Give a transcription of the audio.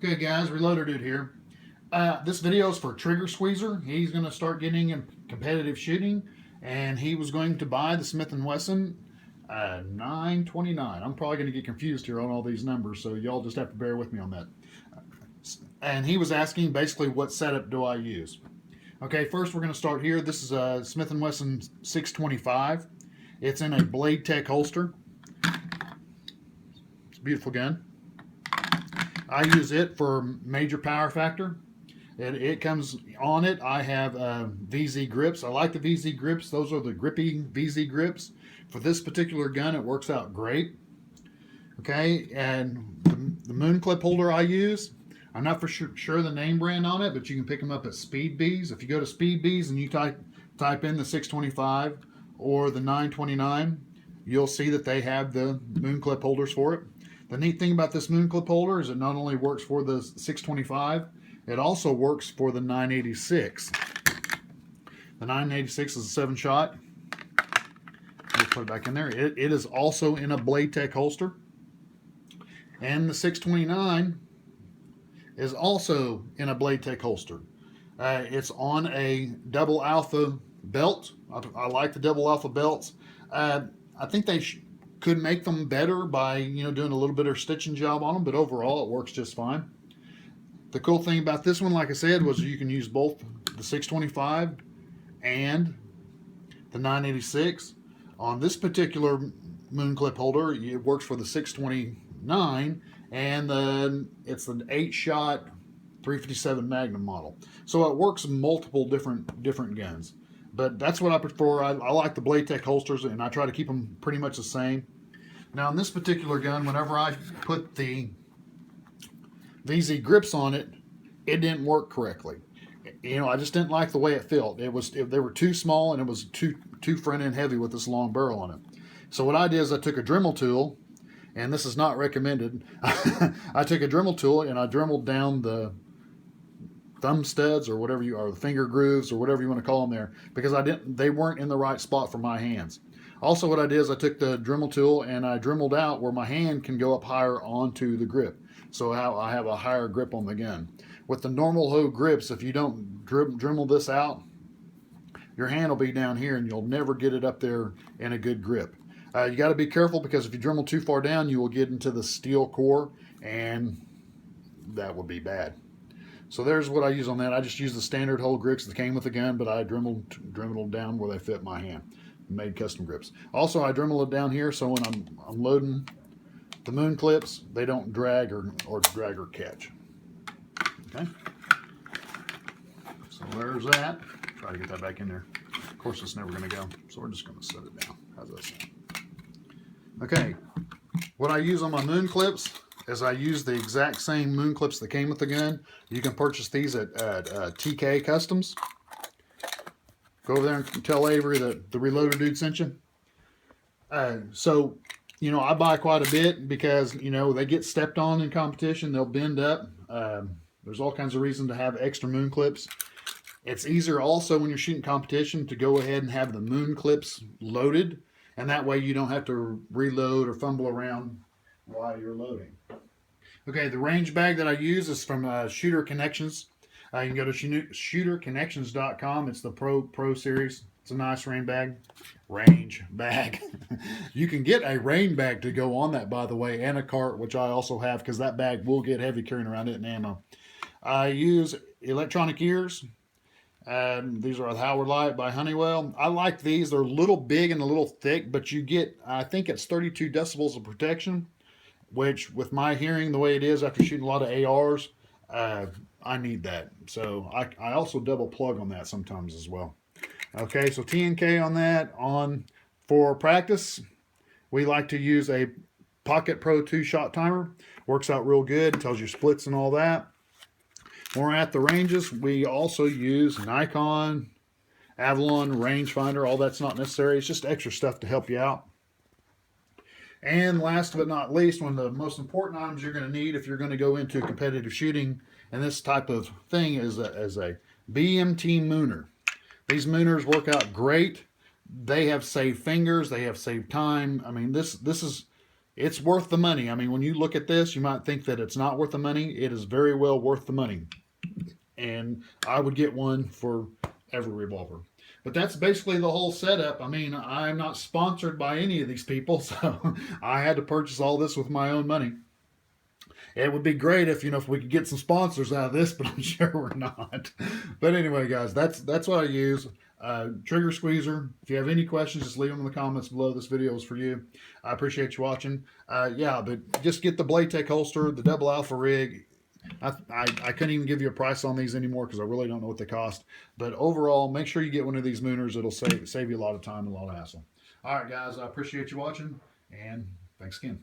Okay guys, Reloader Dude here. This video is for Trigger Squeezer. He's going to start getting in competitive shooting, and he was going to buy the Smith & Wesson 929. I'm probably going to get confused here on all these numbers, so y'all just have to bear with me on that. And he was asking basically what setup do I use. Okay, first we're going to start here. This is a Smith & Wesson 625. It's in a Blade Tech holster. It's a beautiful gun. I use it for major power factor. It comes on it. I have VZ grips. I like the VZ grips. Those are the grippy VZ grips. For this particular gun, it works out great. Okay, and the moon clip holder I use, I'm not for sure the name brand on it, but you can pick them up at Speed Bees. If you go to Speed Bees and you type in the 625 or the 929, you'll see that they have the moon clip holders for it. The neat thing about this moon clip holder is it not only works for the 625, it also works for the 986. The 986 is a 7-shot. Let's put it back in there. It is also in a Blade Tech holster. And the 629 is also in a Blade Tech holster. It's on a double alpha belt. I like the double alpha belts. I think they could make them better by doing a little bit of stitching job on them, but overall it works just fine. The cool thing about this one, like I said, was you can use both the 625 and the 986. On this particular moon clip holder, it works for the 629, and then it's an 8-shot 357 Magnum model. So it works in multiple different guns. But that's what I prefer. I like the Blade Tech holsters, and I try to keep them pretty much the same. Now, in this particular gun, whenever I put the VZ grips on it, it didn't work correctly. I just didn't like the way it felt. They were too small, and it was too front end heavy with this long barrel on it. So what I did is I took a Dremel tool, and this is not recommended. I took a Dremel tool and I dremeled down the thumb studs or whatever or the finger grooves or whatever you want to call them there, because they weren't in the right spot for my hands. Also, what I did is I took the Dremel tool and I dremeled out where my hand can go up higher onto the grip, so I have a higher grip on the gun. With the normal hoe grips, if you don't Dremel this out, your hand will be down here and you'll never get it up there in a good grip. You got to be careful, because if you Dremel too far down, you will get into the steel core, and that would be bad. So there's what I use on that. I just use the standard hole grips that came with the gun, but I dremeled down where they fit my hand. Made custom grips. Also, I Dremel it down here so when I'm loading the moon clips, they don't drag or catch. Okay. So there's that. Try to get that back in there. Of course, it's never going to go, so we're just going to set it down. How's that sound? Okay. What I use on my moon clips is I use the exact same moon clips that came with the gun. You can purchase these at TK Customs. Go over there and tell Avery that the Reloader Dude sent you. So, I buy quite a bit because, they get stepped on in competition. They'll bend up. There's all kinds of reasons to have extra moon clips. It's easier also when you're shooting competition to go ahead and have the moon clips loaded. And that way you don't have to reload or fumble around while you're loading. Okay, the range bag that I use is from Shooter Connections. You can go to shooterconnections.com. It's the Pro Series. It's a nice range bag. You can get a rain bag to go on that, by the way, and a cart, which I also have, because that bag will get heavy carrying around it and ammo. I use electronic ears. These are a Howard Light by Honeywell. I like these. They're a little big and a little thick, but you get, I think it's 32 decibels of protection, which with my hearing the way it is after shooting a lot of ARs, I need that. So I also double plug on that sometimes as well. Okay, so T&K on that. For practice, we like to use a Pocket Pro 2-shot timer. Works out real good. Tells you splits and all that. When we're at the ranges, we also use Nikon, Avalon, rangefinder. All that's not necessary. It's just extra stuff to help you out. And last but not least, one of the most important items you're going to need if you're going to go into competitive shooting and this type of thing is a Bmt Mooner. These Mooners work out great. They have saved fingers. They have saved time. I mean, this is it's worth the money. I mean, when you look at this, you might think that it's not worth the money. It is very well worth the money. And I would get one for every revolver. But that's basically the whole setup. I mean, I'm not sponsored by any of these people, so I had to purchase all this with my own money. It would be great if, if we could get some sponsors out of this, but I'm sure we're not. But anyway, guys, that's what I use. Trigger squeezer. If you have any questions, just leave them in the comments below. This video is for you. I appreciate you watching. Yeah, but just get the Blade Tech holster, the double alpha rig. I couldn't even give you a price on these anymore because I really don't know what they cost. But overall, make sure you get one of these Mooners. It'll save you a lot of time and a lot of hassle. All right, guys, I appreciate you watching, and thanks again.